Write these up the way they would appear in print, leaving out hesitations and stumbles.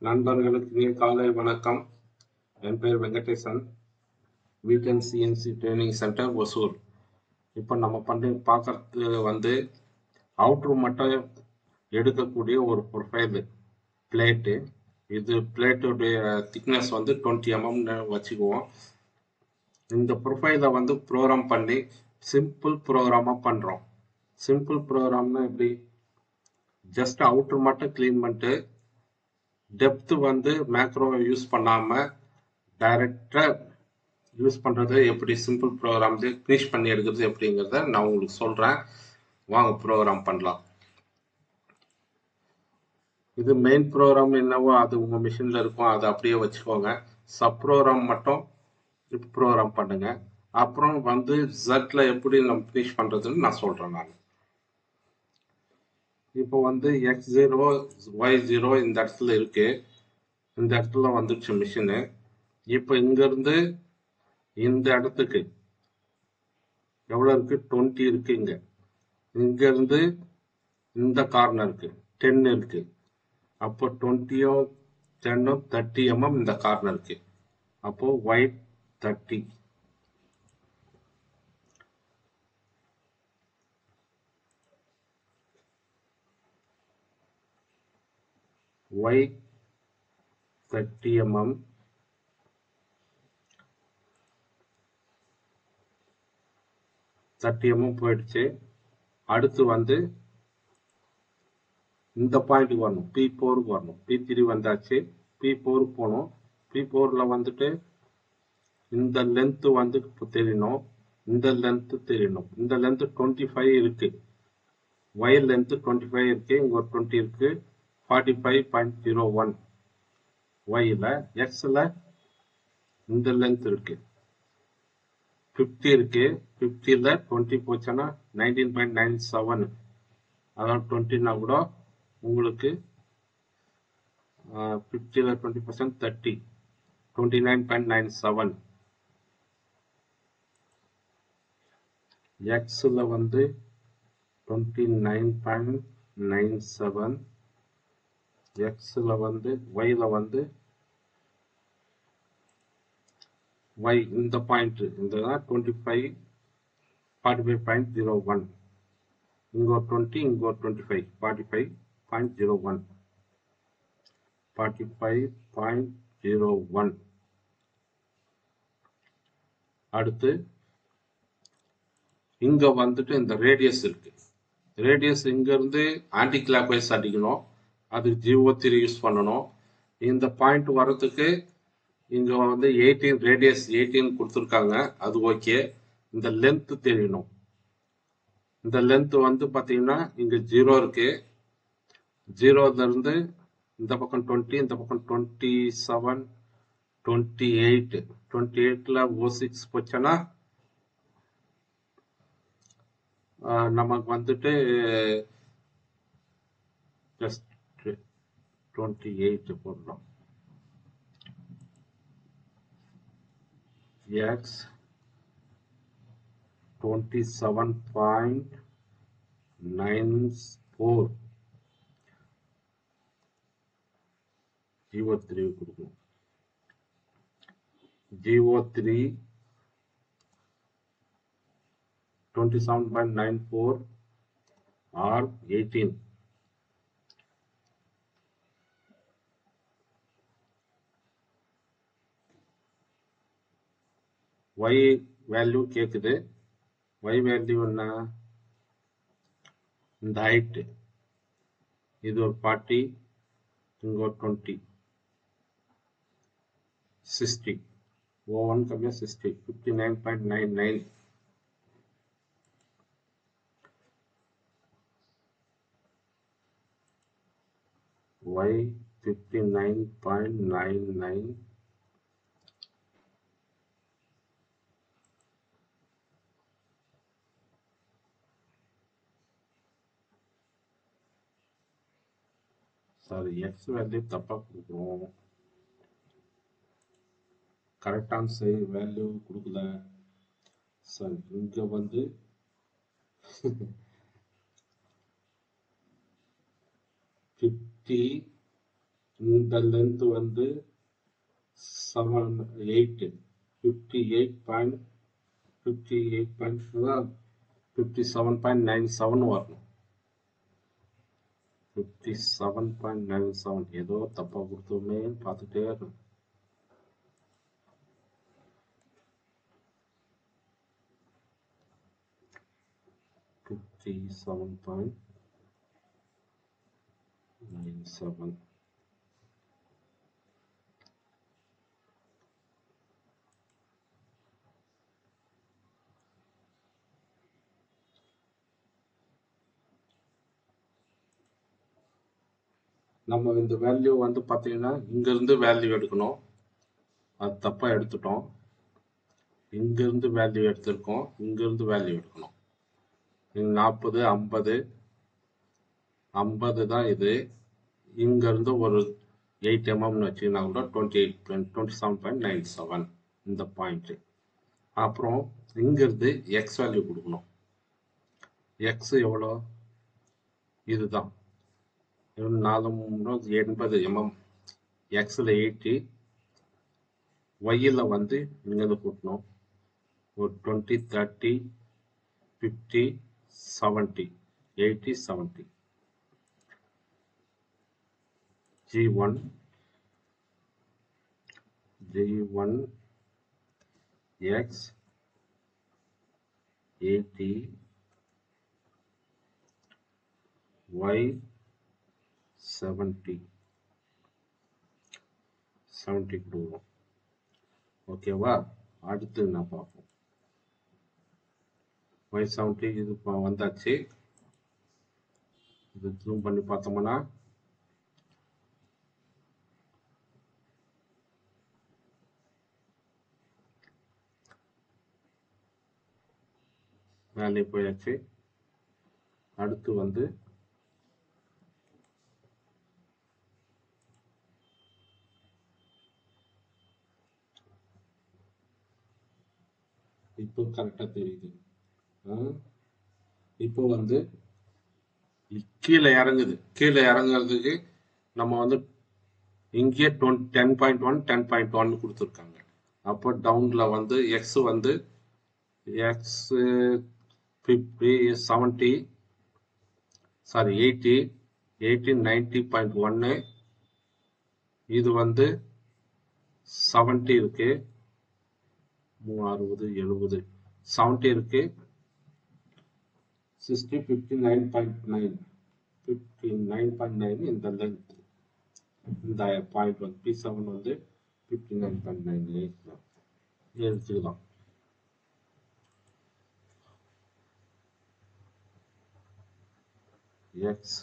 நண்பர்களுக்கு காலை வணக்கம். என் பேர் Venkatesan. Weekend CNC training centre Hosur. இப்போ நம்ம பார்க்கறது அவுட்ரு மட்டும் எடுக்கக்கூடிய ஒரு ப்ரொஃபைல் பிளேட்டு. இது பிளேட்டுடைய திக்னஸ் 20 mm வச்சுக்குவோம். இந்த ப்ரொஃபைலை ப்ரோக்ராம் பண்ணி சிம்பிள் ப்ரோக்ராமாக பண்ணுறோம். சிம்பிள் ப்ரோக்ராம்னா எப்படி? ஜஸ்ட் அவுட்ரு மட்டும் கிளீன் பண்ணிட்டு டெப்த் மேக்ரோ யூஸ் பண்ணாம டைரக்டா யூஸ் பண்றது எப்படி, சிம்பிள் ப்ரோக்ராம் ஃபினிஷ் பண்ணி எடுக்கிறது எப்படிங்கிறத நான் உங்களுக்கு சொல்றேன். வாங்க ப்ரோக்ராம் பண்ணலாம். இது மெயின் ப்ரோக்ராம் என்னவோ அது உங்க மிஷின்ல இருக்கும், அதை அப்படியே வச்சுக்கோங்க. சப் ப்ரோக்ராம் மட்டும் ப்ரோக்ராம் பண்ணுங்க. அப்புறம் ஜட்ல எப்படி நம்ம ஃபினிஷ் பண்றதுன்னு நான் சொல்றேன். நான் இப்போ x0 y0 இந்த இடத்துல இருக்கு. இந்த இடத்துல வந்துடுச்சு மிஷினு. இப்போ இங்க இருந்து இந்த இடத்துக்கு எவ்வளவு இருக்கு? 20 இருக்கு. இங்க இருந்து இந்த கார்னருக்கு 10 இருக்கு. அப்போ 20யும் 10ம் 30 mm இந்த கார்னருக்கு. அப்போ y30. y30 mm. போயிடுச்சு. அடுத்து இந்த பாயிண்ட்டுக்கு வரணும், P4க்கு வரணும். P3 வந்தாச்சு, P4 போகணும். P4ல இந்த லென்த் தெரியணும், இந்த லென்த் தெரியணும். இந்த லென்த் 25 இருக்கு. y லென்த் 25 இருக்கு. இங்க ஒரு 20 இருக்கு. 45.01 y-ல. x-ல இந்த லென்த் இருக்கு, 50 இருக்கு. 50ல 20 போச்சுன்னா 19.97. அதான் 20னா கூட உங்களுக்கு 50ல 20% 30, 29.97. x-ல 29.97. x-ல y-ல y இந்த பாயிண்ட் இந்த 25, 45.01. இங்க ஒரு 20, இங்க ஒரு 25, 45.01. 45.01. அடுத்து இங்க இந்த ரேடியஸ் இருக்கு. ரேடியஸ் இங்க இருந்து ஆன்டி கிளாக் வைஸ் அடிக்கணும். அதுக்கு GO3 யூஸ் பண்ணணும். இந்த பாயிண்ட் வர்றதுக்கு இங்க 18 ரேடியஸ் 18 கொடுத்துருக்காங்க. அது ஓகே. இந்த லென்த் தெரியணும். இந்த லென்த் பாத்தீங்கன்னா இங்க 0 இருக்கு. 0ல இருந்து இந்த பக்கம் 20, இந்த பக்கம் 27, 28. 28ல 06 போச்சுன்னா நமக்கு ஜஸ்ட் 28 போடுறோம். x 27.94 GO3 கொடுக்கணும். GO3 27.94 or 18. y வேல்யூ கேக்குது. y வேல்யூ என்ன? இந்த ஹைட் இது ஒரு 40, இங்க ஒரு 20, 60. O1 கம்மியா 60, 59.99. y 59.99. சாரி, x வேல்யூ தப்பா கொடுக்குறோம். கரெக்டான வேல்யூ கொடுக்கல. சரி, இங்க 50 இந்த லென்த் வந்து 57.97 வரணும். 57.97 ஏதோ தப்பா கொடுத்தோமே பார்த்துட்டே இருக்கணும். 57.97 நம்ம இந்த வேல்யூ வந்து பார்த்தீங்கன்னா இங்கிருந்து வேல்யூ எடுக்கணும். அது தப்பா எடுத்துட்டோம். இங்கிருந்து வேல்யூ எடுத்திருக்கோம், இங்கிருந்து வேல்யூ எடுக்கணும். 40 50 தான் இது. இங்கிருந்து ஒரு 8 mm வச்சுக்கினா கூட 27.97 இந்த பாயிண்ட். அப்புறம் இங்கிருந்து எக்ஸ் வேல்யூ கொடுக்கணும். எக்ஸ் எவ்வளோ? இதுதான் 480 mm. எக்ஸில் 80, ஒய்யில் வந்து இங்கிருந்து கூட்டணும். ஒரு 20 30 50 70 80 70. G1 X 80 Y 70 கொடுக்கும். ஓகேவா? அடுத்து என்ன பார்ப்போம். Y70 இது வந்தாச்சு. இது ஜூம் பண்ணி பார்த்தோம்னா மேலே போயாச்சு. அடுத்து வந்து இப்போ கரெக்டா தெரியுது. இப்போ வந்து கீழே இறங்குது. கீழே இறங்குறதுக்கு நம்ம வந்து இங்கே 10.1 10.1 கொடுத்துருக்காங்க. அப்போ டவுன்ல வந்து எக்ஸ் வந்து எக்ஸ் 70 சாரி 80 90.1. இது வந்து 70 இருக்கு, 60 70 70 இருக்கு, 60 59.9 இந்த லென்த். இந்த பாயிண்ட் வந்து P7 வந்து 59.9 எடுத்துக்கலாம். X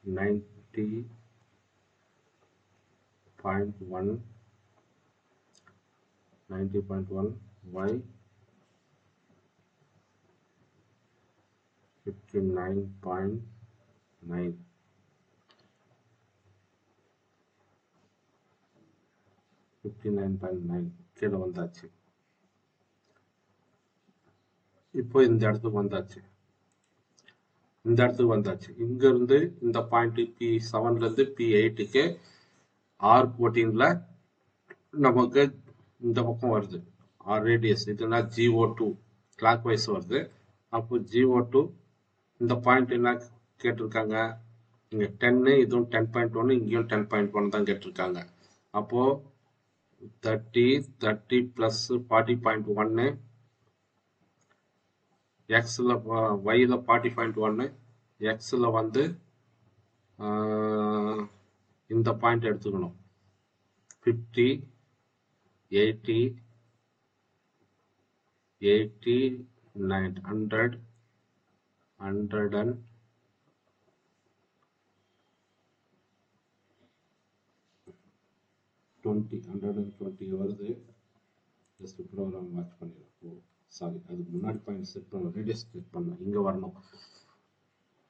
90.1 Y 59.9. கீழே வந்தாச்சு. இப்போ இந்த இடத்துக்கு வந்தாச்சு. இங்க இருந்து இந்த பாயிண்ட் P7ல இருந்து P8க்கு R14ல நமக்கு இந்த பக்கம் வருது. ஆர் ரேடியஸ் இதுனா GO2 கிளாக் வைஸ் வருது. அப்போ GO2 இந்த பாயிண்ட் என்ன கேட்டிருக்காங்க, இங்க 10, இதுவும் 10.1, இங்கேயும் 10.1 தான் கேட்டிருக்காங்க. அப்போ 30 பிளஸ் 40.1, எக்ஸில் ஒய்யில் 40.1, எக்ஸில் வந்து இந்த பாயிண்ட் எடுத்துக்கணும். 50 80 100 120 வருது. ஜஸ்ட் ப்ரோக்ராம் வாட்ச் பண்ணிடலாம். சாரி, அதுக்கு முன்னாடி பாயிண்ட் செட் பண்ணணும், ரேடியஸ் செட் பண்ணணும், இங்கே வரணும்.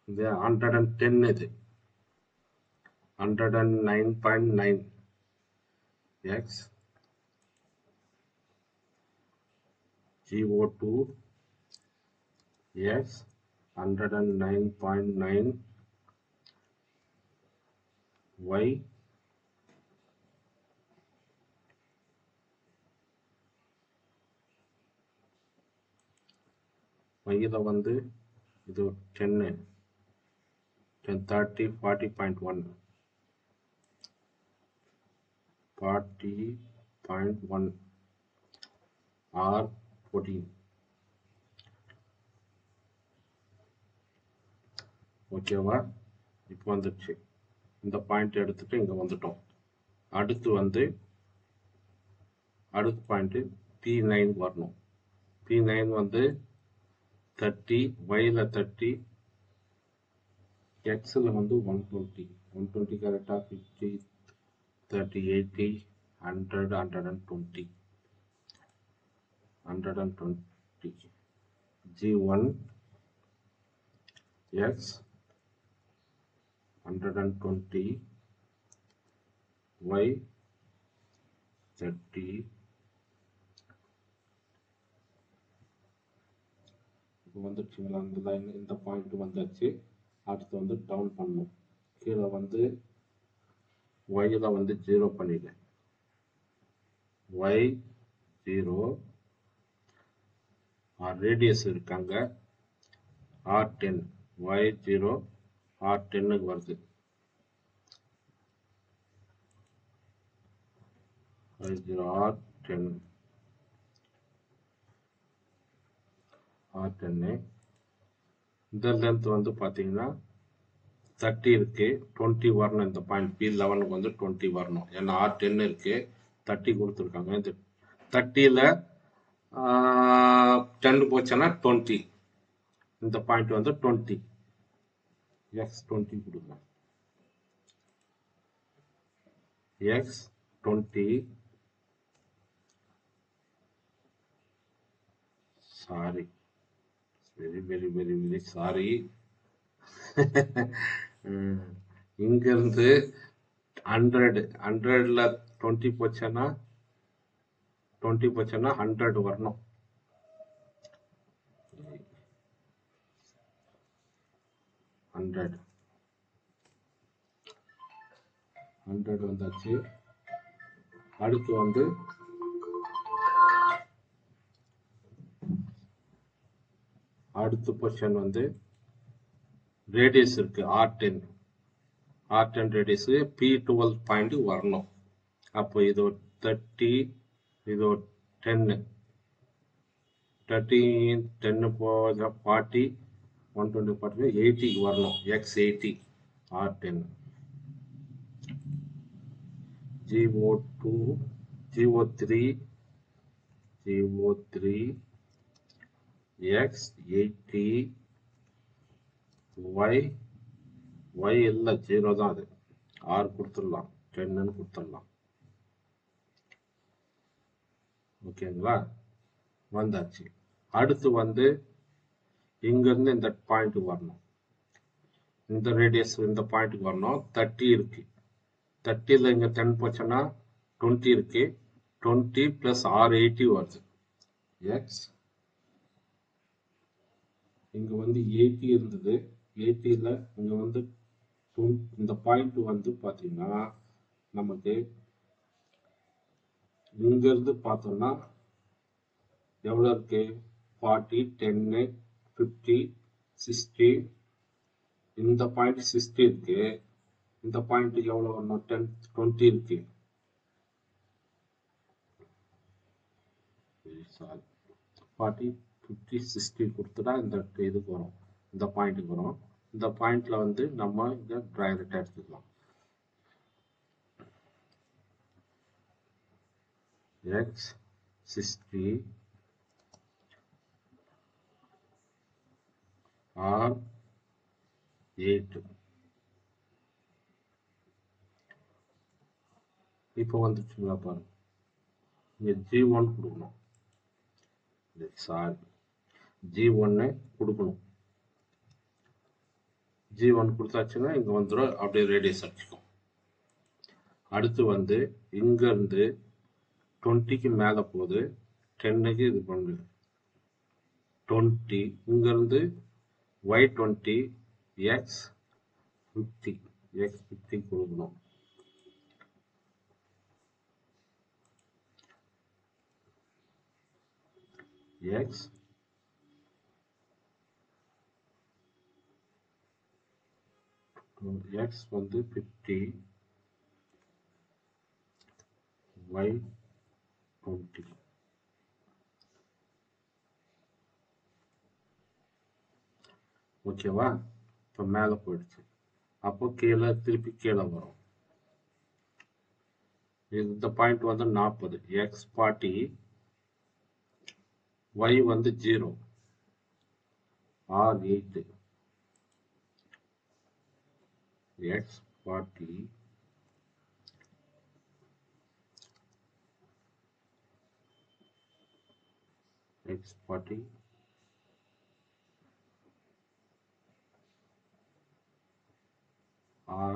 இது 110, இது 109.9 எக்ஸ் GO2 எக்ஸ் 109.9 y இதை வந்து இது 10 30 40.1 40.1 or 14. ஓகேவா? இப்போ வந்துடுச்சு. இந்த பாயிண்ட் எடுத்துட்டு இங்க வந்துட்டோம். அடுத்து வந்து அடுத்த பாயிண்ட் P9 வரணும். P9 வந்து 30, yல 30, xல வந்து 120. 120 கரெக்டா? 50, 30, 80, 100, 120. 120. G1 x 120 y 30. இப்போ வந்துடுச்சுங்களா? அந்த லைன் இந்த பாயிண்ட் வந்தாச்சு. அடுத்து வந்து டவுன் பண்ணணும். கீழே வந்து yல வந்து 0 பண்ணிடுறேன். y 0 ரேடியஸ் இருக்காங்க R10 y0 R10க்கு வருது. y0 R10 இந்த லென்த் வந்து பார்த்தீங்கன்னா 30 இருக்கு, 20 வரணும். இந்த பாயிண்ட் P11க்கு வந்து 20 வரணும். ஏன்னா R10 இருக்கு, 30 கொடுத்துருக்காங்க. இந்த 30ல 10 போச்சுன்னா 20. இந்த பாயிண்ட் வந்து 20 x 20 கொடுங்க. x 20 sorry, very sorry. இங்க இருந்து 100ல 20 போச்சுன்னா 100 வரணும். ஹண்ட்ரட் வந்தாச்சு. அடுத்து வந்து அடுத்த பொசிஷன் வந்து ரேடியஸ் இருக்கு R10 ரேடியஸ் P12 பாயிண்ட் வரணும். அப்போ இது ஒரு 30, இது ஒரு 10, 30 10 போக 40, 120 40 80க்கு வரணும். x80 R10 G02 G03 x80 y இல்ல 0 தான், அது R கொடுத்துடலாம், 10ன்னு கொடுத்துடலாம். ஓகேங்களா? வந்தாச்சு. அடுத்து வந்து இங்க இருந்து இந்த பாயிண்ட் வரணும். இந்த ரேடியஸ் இந்த பாயிண்ட்டுக்கு வரணும். 30 இருக்கு, 30ல இங்க 10 போச்சுன்னா 20 இருக்கு, 20 பிளஸ் R80 வருது. x இங்க வந்து 80 இருந்தது, 80ல இங்க வந்து இந்த பாயிண்ட் வந்து பாத்தீங்கன்னா நமக்கு இங்க இருந்து பார்த்தோம்னா எவ்வளவு இருக்கு? 40, 10, 50, 60. இந்த பாயிண்ட் 60 இருக்கு. இந்த பாயிண்ட் எவ்வளவு வரணும்? 10, 20 இருக்கு. 40, 50, 60 கொடுத்துட்டா இந்த இதுக்கு வரும், இந்த பாயிண்ட்டுக்கு வரும். இந்த பாயிண்ட்ல வந்து நம்ம இங்க டைரக்டா எடுத்துக்கலாம். x 60 R8. இப்போ வந்துச்சுங்களா பாருங்க. இங்க G1 கொடுக்கணும். சாரி, G1 கொடுக்கணும். G1 கொடுத்தாச்சுன்னா இங்க வந்துடும், அப்படியே ரேடியஸ் அடிச்சுக்கும். அடுத்து வந்து இங்க இருந்து 20க்கு மேல போகுது, 10க்கு இது பண்ணு 20. இங்க இருந்து y20 x50 கொடுக்கணும். x வந்து 50 y 20. ஓகேவா? இப்போ மேலே போயிடுச்சு. அப்போ கீழே திருப்பி கீழே வரும். இந்த பாயிண்ட் வந்து 40, x 40, y வந்து 0, r 8, x 40, x 40, r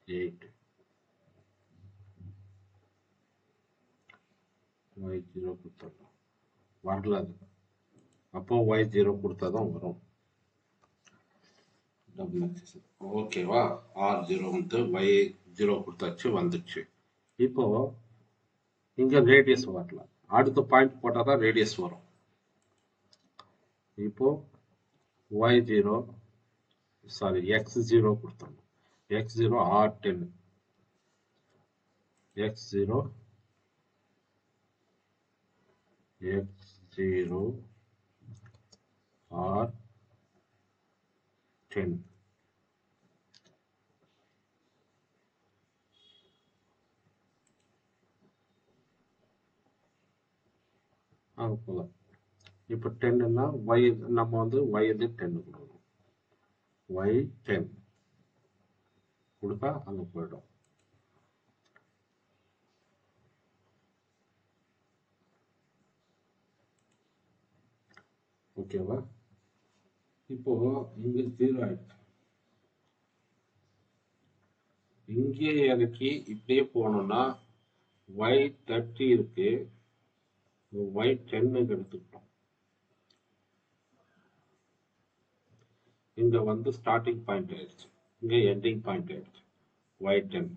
8, y 0 கொடுத்தோம். வரல அது. அப்போ y 0 கொடுத்தாதான் வரும். ஓகேவா? r 0 வந்து y 0 கொடுத்தாச்சு, வந்துச்சு. இப்போ இங்க ரேடியஸ் வரல. அடுத்த பாயிண்ட் போட்டாதான் ரேடியஸ் வரும். இப்போ y0 சாரி x0 கொடுத்தோம். x0 r10, x0 r10. போலாம். இப்போ 10ன்னா y நம்ம வந்து y வந்து 10 கொடுக்கணும். y 10 கொடுத்தா அங்க போயிடும். ஓகேவா? இப்போ இங்க 0 ஆயிடுச்சு. இங்கே இறக்கி இப்படியே போனோம்னா y 30 இருக்கு, y 10 எடுத்துக்கிட்டோம். இங்க வந்து ஸ்டார்டிங் பாயிண்ட் ஆயிடுச்சு, இங்க எண்டிங் பாயிண்ட் ஆயிடுச்சு. y 10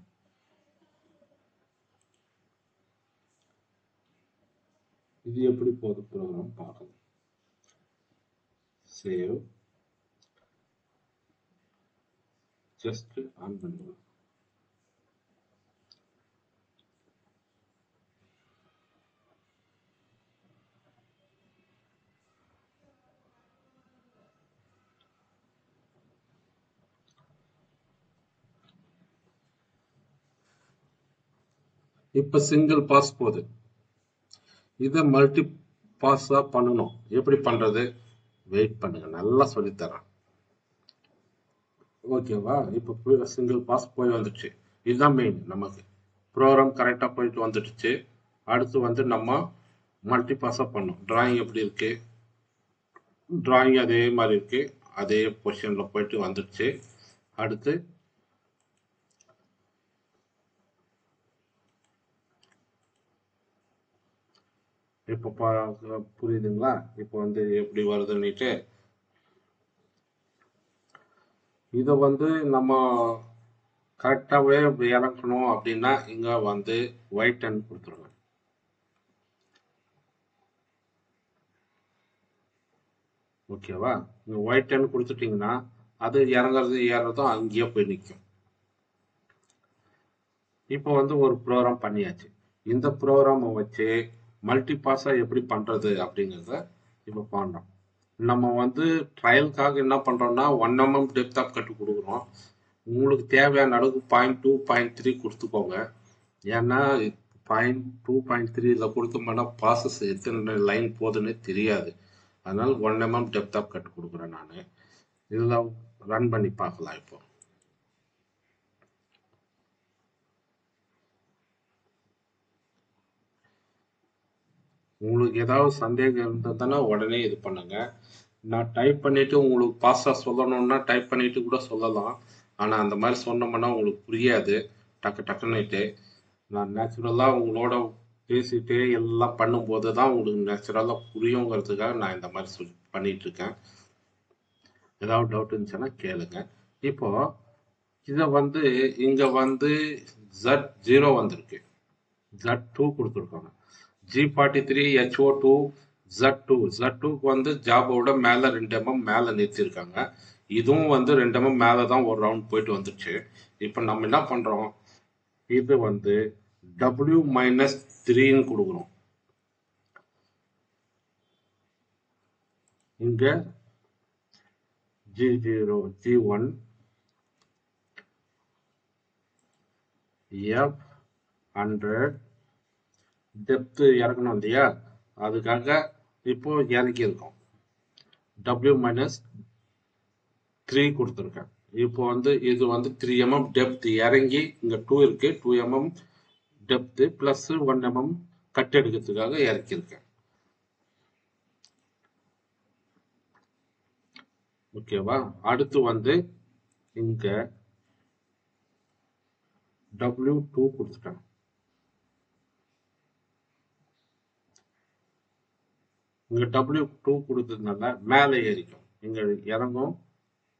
இது எப்படி போகுது ப்ரோக்ராம் பார்க்கலாம். சேவ், ஜஸ்ட் ஆன் பண்ணுவோம். இப்ப சிங்கிள் பாஸ் போகுது. இதை மல்டி பாஸா பண்ணணும். எப்படி பண்றது? வெயிட் பண்ணுங்க, நல்லா சொல்லித்தரேன். ஓகேவா? இப்போ சிங்கிள் பாஸ் போய் வந்துடுச்சு. இதுதான் மெயின். நமக்கு ப்ரோக்ராம் கரெக்டாக போயிட்டு வந்துடுச்சு. அடுத்து வந்து நம்ம மல்டி பாஸாக பண்ணோம். டிராயிங் எப்படி இருக்கு? டிராயிங் அதே மாதிரி இருக்கு, அதே பொசிஷன்ல போயிட்டு வந்துடுச்சு. அடுத்து இப்போ புரியுதுங்களா? இப்போ வந்து எப்படி வருதுன்னுட்டு இதை வந்து நம்ம கரெக்டாகவே இறக்கணும் அப்படின்னா இங்க வந்து y10 கொடுத்துருங்க. ஓகேவா? நீங்க y10 கொடுத்துட்டீங்கன்னா அது இறங்குறது ஏறதும் அங்கேயே போய் நிற்கும். இப்போ வந்து ஒரு ப்ரோக்ராம் பண்ணியாச்சு. இந்த ப்ரோக்ராமை வச்சு மல்டி பாஸா எப்படி பண்றது அப்படிங்கிறத இப்போ பண்றோம். நம்ம வந்து ட்ரையலுக்காக என்ன பண்றோம்னா 1 mm டெப்த் ஆஃப் கட் கொடுக்குறோம். உங்களுக்கு தேவையான அளவுக்கு 0.2 0.3 கொடுத்துக்கோங்க. ஏன்னா 0.2 0.3 கொடுத்தோம்னா ப்ராசஸ் எத்தனை லைன் போகுதுன்னு தெரியாது. அதனால 1 mm டெப்த் ஆஃப் கட் கொடுக்குறேன் நான். இதில் ரன் பண்ணி பார்க்கலாம். இப்போ உங்களுக்கு ஏதாவது சந்தேகம் இருந்ததுன்னா உடனே இது பண்ணுங்க. நான் டைப் பண்ணிட்டு உங்களுக்கு பாஸ்டா சொல்லணும்னா டைப் பண்ணிட்டு கூட சொல்லலாம். ஆனா அந்த மாதிரி சொன்னோம்னா உங்களுக்கு புரியாது டக்குன்னுட்டு. நான் நேச்சுரலா உங்களோட பேசிட்டு எல்லாம் பண்ணும்போது தான் உங்களுக்கு நேச்சுரலா புரியுங்கிறதுக்காக நான் இந்த மாதிரி பண்ணிட்டு இருக்கேன். ஏதாவது டவுட் இருந்துச்சுன்னா கேளுங்க. இப்போ இதை வந்து இங்க வந்து Z0 வந்திருக்கு, Z2 கொடுத்துருக்காங்க, G43 HO2 Z2க்கு வந்து ஜாபோட மேல 2 mm மேல நிறுத்திருக்காங்க. இதுவும் வந்து 2 mm மேல தான் ஒரு ரவுண்ட் போயிட்டு வந்துச்சு. இப்போ நம்ம என்ன பண்றோம், இது வந்து W-3ன்னு கொடுக்குறோம். இங்க G0 G1 F100 டெப்த் இறக்கணும் இல்லையா, அதுக்காக இப்போ இறக்கி இருக்கோம். W-3 கொடுத்துருக்கேன். இப்போ வந்து இது வந்து 3 mm டெப்த் இறங்கி இங்க 2 இருக்கு, 2 mm depth plus 1 mm cut எடுக்கிறதுக்காக இறக்கியிருக்கேன். ஓகேவா? அடுத்து வந்து இங்க W2 கொடுத்துட்டேன். இங்க W2 கொடுத்ததுனால மேலே ஏறிக்கும், இங்க இறங்கும்,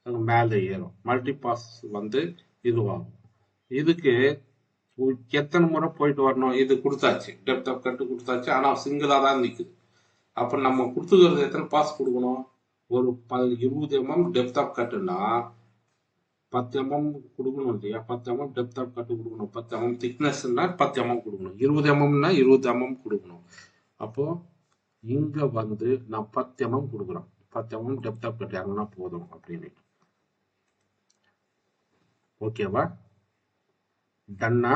அங்க மேலே ஏறும். மல்டி பாஸ் வந்து இதுவாகும். இதுக்கு எத்தனை முறை போயிட்டு வரணும், இது கொடுத்தாச்சு, டெப்த் ஆஃப் கட்டு கொடுத்தாச்சு, ஆனா சிங்கிளா தான் நிக்குது. அப்ப நம்ம கொடுத்துக்கிறது எத்தனை பாஸ் கொடுக்கணும், ஒரு 20 mm டெப்த் ஆஃப் கட்டுனா 10 mm கொடுக்கணும் இல்லையா, 10 mm டெப்த் ஆஃப் கட்டு கொடுக்கணும், 10 mm திக்னஸ்னா 10 mm கொடுக்கணும், 20 mmனா 20 mm கொடுக்கணும். அப்போ இங்க வந்து நான் 10 mm கொடுக்குறேன், 10 mm டெப்த் ஆஃப் கட் இறங்கினா போதும் அப்படின்னு. ஓகேவா? டன்னா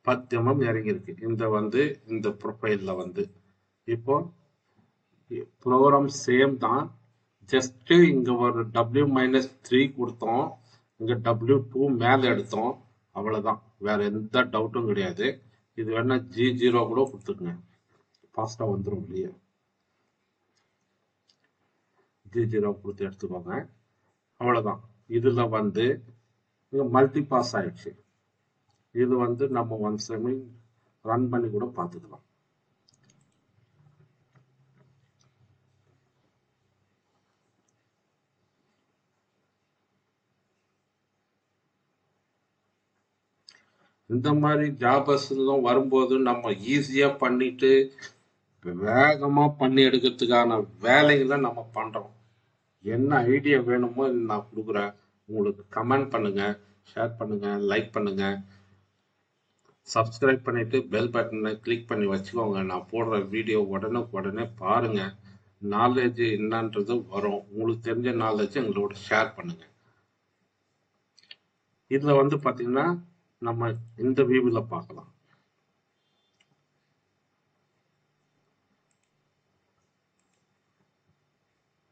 10 mm இறங்கியிருக்கு இந்த வந்து இந்த ப்ரொஃபைல்ல வந்து. இப்போ ப்ரோக்ராம் சேம் தான், ஜஸ்ட் இங்க ஒரு W-3 கொடுத்தோம், இங்க W2 மேல எடுத்தோம், அவ்வளவுதான். வேற எந்த டவுட்டும் கிடையாது. இது வேணா G0 கூட கொடுத்துருங்க, ஃபாஸ்டா வந்துடும் இல்லையா. G0 கொடுத்து எடுத்துக்கோங்க, அவ்வளவுதான். இதுல வந்து மல்டி பாஸ் ஆயிடுச்சு. இது வந்து நம்ம ஒன் செமின் ரன் பண்ணி கூட பார்த்துக்கலாம். இந்த மாதிரி ஜாபஸ் எல்லாம் வரும்போது நம்ம ஈஸியா பண்ணிட்டு வேகமா பண்ணி எடுக்கிறதுக்கான வேலைகளை நம்ம பண்றோம். என்ன ஐடியா வேணுமோ நான் கொடுக்குறேன். உங்களுக்கு கமெண்ட் பண்ணுங்க, ஷேர் பண்ணுங்க, லைக் பண்ணுங்க, சப்ஸ்கிரைப் பண்ணிட்டு பெல் பட்டனை கிளிக் பண்ணி வச்சுக்கோங்க. நான் போடுற வீடியோ உடனே பாருங்க. நாலேஜ் என்னன்றது வரும். உங்களுக்கு தெரிஞ்ச நாலேஜ் எங்களோட ஷேர் பண்ணுங்க. இதுல வந்து பாத்தீங்கன்னா நம்ம இந்த வியூல பார்க்கலாம்.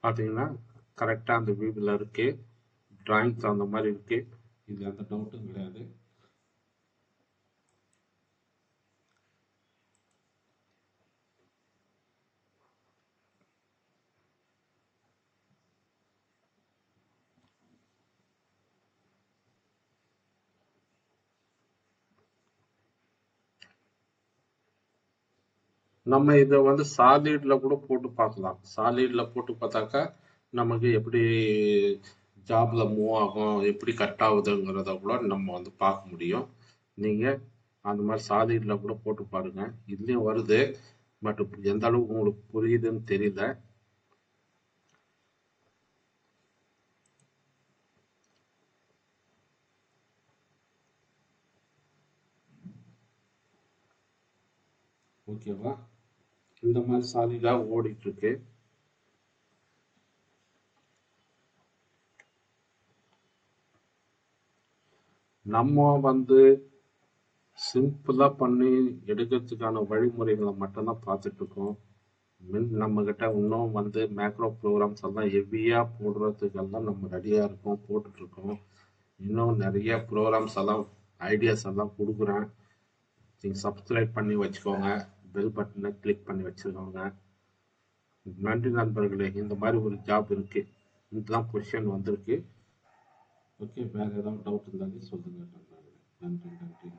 பாத்தீங்கன்னா கரெக்டா அந்த வியூல இருக்கு, டிராயிங்ஸ் அந்த மாதிரி இருக்கு, இது எந்த டவுட்டும் கிடையாது. நம்ம இதை வந்து சாலிட்ல கூட போட்டு பார்க்கலாம். சாலிட்ல போட்டு பார்த்தாக்கா நமக்கு எப்படி ஜாப்ல மூவ் ஆகும், எப்படி கட் ஆகுதுங்கிறத கூட நம்ம வந்து பார்க்க முடியும். நீங்க அந்த மாதிரி சாலிட்ல கூட போட்டு பாருங்க. இதுலயும் வருது, பட் எந்த அளவுக்கு உங்களுக்கு புரியுதுன்னு தெரியல. ஓகேவா? இந்த மாதிரி சாலிடா ஓடிட்டு இருக்கு. நம்ம வந்து சிம்பிளா பண்ணி எடுக்கிறதுக்கான வழிமுறைகளை மட்டும்தான் பார்த்துட்டு இருக்கோம். நம்ம கிட்ட இன்னும் வந்து மேக்ரோ ப்ரோக்ராம்ஸ் எல்லாம் ஹெவியா போடுறதுக்கெல்லாம் நம்ம ரெடியா இருக்கோம், போட்டுட்டு இருக்கோம். இன்னும் நிறைய ப்ரோக்ராம்ஸ் எல்லாம் ஐடியாஸ் எல்லாம் கொடுக்குறேன். நீங்கள் சப்ஸ்கிரைப் பண்ணி வச்சுக்கோங்க, பெல் பட்டனை கிளிக் பண்ணி வச்சுக்கோங்க. நன்றி நண்பர்களே. இந்த மாதிரி ஒரு ஜாப் இருக்கு, இதுதான் பொசிஷன் வந்திருக்கு. ஓகே, வேற ஏதாவது டவுட் இருந்தாலும் சொல்லுங்க நண்பர்களே. நன்றி.